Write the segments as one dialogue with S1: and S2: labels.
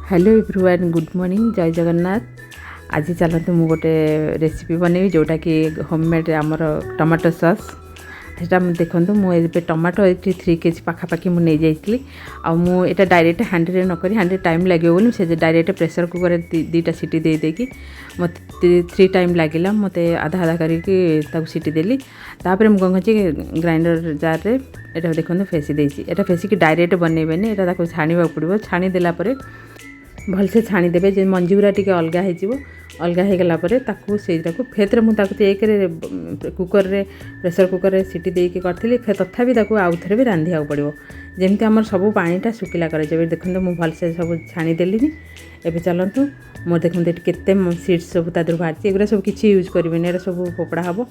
S1: Hello everyone, good morning, जय जगन्नाथ। आज चलते मुझे गोटे रेसिपी बनैबी जोटा कि होममेड आमर टमाटो सॉस। सेटा देखो मुझे टमाटो ये 3 kg पाखापाखि मुझे नहीं जाइली। आटा डायरेक्ट हांडी नक हांडी टाइम लगे बोली से डायरेक्ट प्रेसर कुकर 2टा सीटी दे देकी मत 3 टाइम लगे मत आधा आधा करके सीटी देली। तापर मुझे कौन कर ग्राइंडर जार रे एटा देखो फेसी देसी। एटा फेसिक डायरेक्ट बनइबेनि, एटा छाणा पड़ो। छाणी देला परे भलसे छाणी देबे जे मंजी गुरा टिके अलगा हो अलगा हो गला परे ताकू सेटाकू फेर मुझे एक कुकर रे प्रेसर कुकर रे सीटी देके करथिली। फेर तथापि ताकू आउ थरे भी रांधिया पड़ो जेमती आमर सब पानीटा सुखिला करे जब देखो मु भलसे सब छाणी देलिनी। एबे चलतु मोर देखो केते सीड्स सब तादर बाहर एगुरा सब किछि यूज करिवेनी, एरा सब फोपड़ा हबो।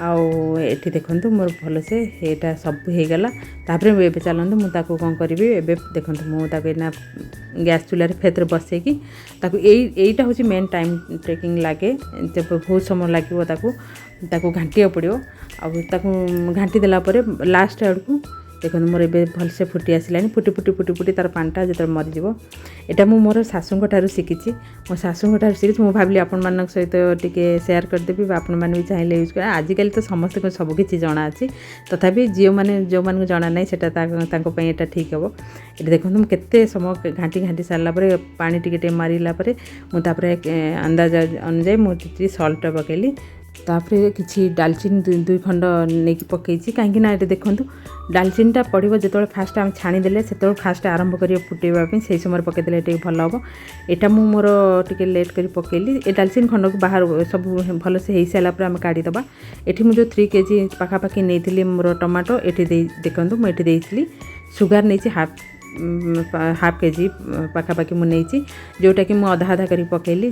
S1: आठी देखो मोर भलसे एटा सब हो गला। तापर एबे चलतु मुझे कौन करी एबे देखो मुझे गैस चूल्हे फेर बसैकी यहीटा हूँ मेन टाइम टेकिंग लगे जब बहुत समय लगे घाटिया पड़ो। घाटी देला लास्ट आड़ को देखो मोर ए भलसे फुटी आसलानी। फुटी फुटी फुटी फुटी तार पानीटा जो मरीज एटा मु मोर शाशुंक ठारू शिखी। मो शाशुंक ठारू शिखी मुझे भाविली आपण मान सहित टिके शेयर करदेवी आपण मैंने भी चाहिए यूज कर। आजिकल तो समस्त सबकि जना अच्छी तथापि झील मैंने जो मान जना ना सेटा ठीक हे। ये देखो मुझे केते समय घाटी घाटी सारापर पानी टिके मारिला मुझे अंदाज अनुजाई मुझे सल्ट पकईली। तापर किसी डालचीनी 2 खंड नहीं पकई कहीं ये देखूँ डालचीनीटा पड़ो जो फास्ट आम छाणीदे से फास्ट आरंभ कर फुटेवाई से समय पकईदे ये भल हम। यहाँ मोर टे लेट कर पकईली ए डालचीनी खंड को बाहर सब भल से हो सारापर आम काढ़ीदबा। ये मुझे 3 kg पाखापाखि नहीं मोर टमाटो ये देखूँ मुझे सुगार नहीं हाफ kg पाखापाखि मुझे जोटा कि मुझे अधा अधा कर पकईली।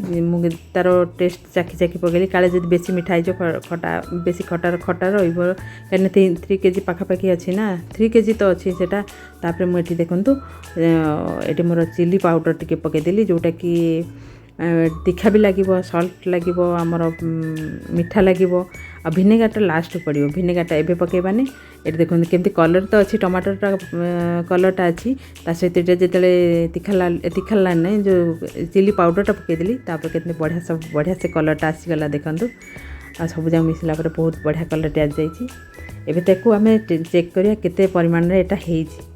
S1: तार टेस्ट चाखी चाखी पकईली काले जब बेसी मिठा हो खटा बेसी खटार खटा रही 3 kg पाखापाखि अच्छी ना 3 kg तो अच्छी सेटा। तापर मुझे देखूँ ये मोर चिली पाउडर टिके पकईदेली जोटा कि तीखा भी लगे सल्ट लगे आमर मीठा लगे। आ भिनेगारटा लास्ट पड़ो। भिनेगारटा एबे पकईबानी। ये देखो केमती कलर तो अच्छी टमाटरटा कलरटा अच्छी सहित जिते तीखा लाल ना जो चिली पाउडरटा पकईदेली। तापर केते बढ़िया सब बढ़िया से कलरटा आसीगला देखूँ। आ सब जहाँ मिसला बहुत बढ़िया कलरटे आ जाइए। आम चेक करिया केते परिमाण रे एटा हेइछि।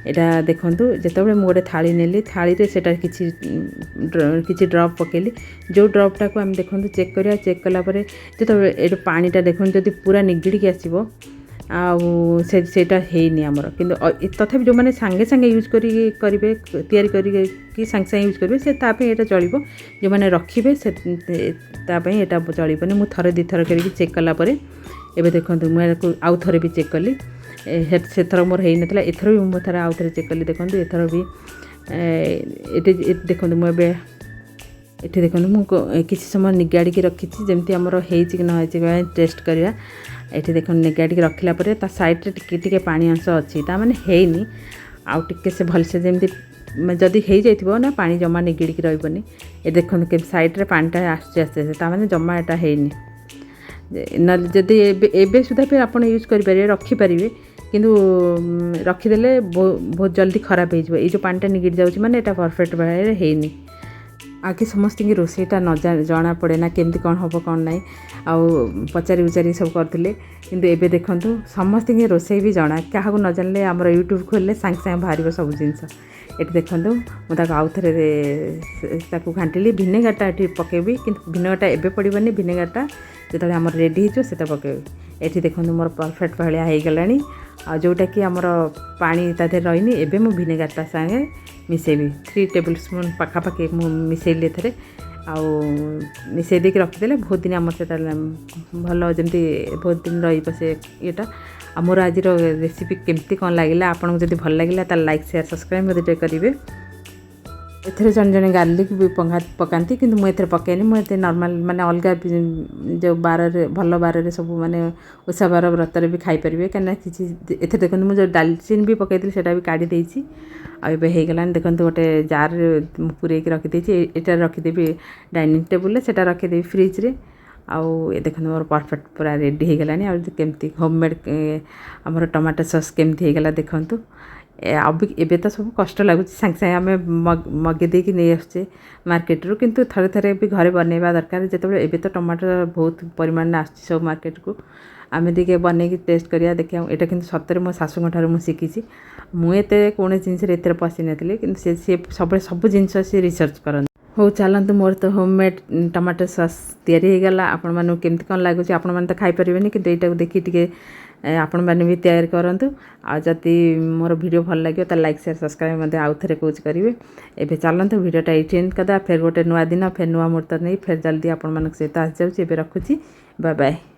S1: एटा देखूँ जो मुझे गोटे थाली नेली थाली रे सेटा किछि ड्रप पकईली। जो ड्रपटा को आम देखूँ चेक करिया। चेक कलापर जो ये पानीटा देखूँ जदि पूरा निगड़िकी आसो आटा है आमर कि तथापि जो मैंने सांगे सांगे यूज करेंगे तैयारी करके सांगे सांगे यूज करेंगे से ताप ये चलो। जो मैंने रखिए से यहाँ चलनी मुझे थरे 2 थर कर चेक कलापर एवं देखो मुझे आउ थे भी चेक कली से थर मोर हो नाला एथर भी मुझे थर आउ थे चेक कली। देखो एथर भी ये देखो मुझे ये देखो मुझे किसी समय निगाड़ी रखी जमी आमर कि न टेस्ट करवा। ये देखो निगाड़ी रखला ता साइड रे टिके पानी अंश अच्छी ताने हैनी आउ टिके से भलसे जमी जदि हो जाइए ना पानी जमा निगिड़ी रही। ये देखो के साइड रे पानीटा आसते आस्ते ताने जमा एटा हैनी ना जदि एबे सुधा फिर आप यूज करेंगे रखिपारे किंतु रखीदे बहुत जल्दी खराब हो जो पानीटा निगिड़ी जाऊँगी माने एटा परफेक्ट भाव हैनी। आगे समस्त की रोसईटा न जना पड़े ना केमती कौन हम कौन ना आउ पचारि उचारि सब करते किंतु एबे देखूँ समस्त की रोसई भी जना क्या न जानले आमर यूट्यूब खोलले सांगे सांगे बाहर सब जिनस। ये देखूँ मुझे आउ थे घाटिली भिनेगारटा ये पकेबी किंतु भिनेगारटा एबे पड़ोनी भिनेगारटा जो आमर रेडी हो पकेबी। ये देखूँ मोर परफेक्ट भाया हो गलानी आ जोटा कि आमर पानी ता देहरे रहीनी एबे मु भिनेगारटा संगे मिसेबी 3 टेबल स्पून पाखापाखि मु मिसेली एथरे आउ मिसे देके रखिदेले बहुत दिन आमर से भल जमी बहुत दिन रही से येटा। मोर आज रेसिपी केमती कौन लगे आपको जब भल लगे तो लाइक शेयर सब्सक्राइब मत करेंगे। एथरे जन जन गार्लिक भी पकाती किंतु मुझे पकईनी मुझे नॉर्मल माने अलग जो बार भल बार सब माने ओषा बार व्रतर भी खाईपारे कहीं किसी एथे देखो मुझे डालचीनी भी पकईदी से भी काढ़ी देती हो गलानी। देखो गोटे जार पूरे रखीदे ये रखीदेवी डाइनिंग टेबुल से रखीदेवी फ्रिज रे। आउ ये देखो मोर परफेक्ट पूरा रेडी हो गलानी। केमती होममेड आमर टमाटो सॉस केमती हो गला देखंतु। ଏବେ ତ ସବୁ କଷ୍ଟ ଲାଗୁଛି ସାଙ୍ଗେ ସାଙ୍ଗେ ଆମେ ମଗେଇ ଦେଇକି ନେଇ ଆସୁଛେ ମାର୍କେଟରୁ କିନ୍ତୁ ଥରେ ଥରେ ବି ଘରେ ବନେଇବା ଦରକାର ଯେତେବେଳେ ଏବେ ତ ଟମାଟୋ ବହୁତ ପରିମାଣରେ ଆସୁଛି ସବୁ ମାର୍କେଟକୁ ଆମେ ଟିକେ ବନେଇକି ଟେଷ୍ଟ କରିବା ଦେଖିବା ଏଇଟା କିନ୍ତୁ ସତରେ ମୋ ଶାଶୁଙ୍କ ଠାରୁ ମୁଁ ଶିଖିଛି ମୁଁ ଏତେ କୌଣସି ଜିନିଷରେ ଏତେ ପଶିନଥିଲି କିନ୍ତୁ ସେ ସବୁବେଳେ ସବୁ ଜିନିଷ ସେ ରିସର୍ଚ୍ଚ କରନ୍ତି ହଉ ଚାଲନ୍ତୁ ମୋର ତ ହୋମମେଡ୍ ଟମାଟୋ ସସ୍ ତିଆରି ହେଇଗଲା ଆପଣମାନଙ୍କୁ କେମିତି କ'ଣ ଲାଗୁଛି ଆପଣମାନେ ତ ଖାଇପାରିବେନି କିନ୍ତୁ ଏଇଟାକୁ ଦେଖି ଟିକେ ଆପଣମାନେ ବି ତିଆରି କରନ୍ତୁ ଆଉ ଯଦି ମୋର ଭିଡ଼ିଓ ଭଲ ଲାଗିବ ତାହେଲେ ଲାଇକ୍ ସେୟାର ସବସ୍କ୍ରାଇବ୍ ମଧ୍ୟ ଆଉ ଥରେ କହୁଛି କରିବେ ଏବେ ଚାଲନ୍ତୁ ଭିଡ଼ିଓଟା ଏଇଠି ଏଣ୍ଡ କରିଦେବା ଫେର୍ ଗୋଟେ ନୂଆ ଦିନ ଫେର୍ ନୂଆ ମୁହୂର୍ତ୍ତ ନେଇ ଫେର୍ ଜଲ୍ଦି ଆପଣମାନଙ୍କ ସହିତ ଆସିଯାଉଛି ଏବେ ରଖୁଛି ବାଏ ବାଏ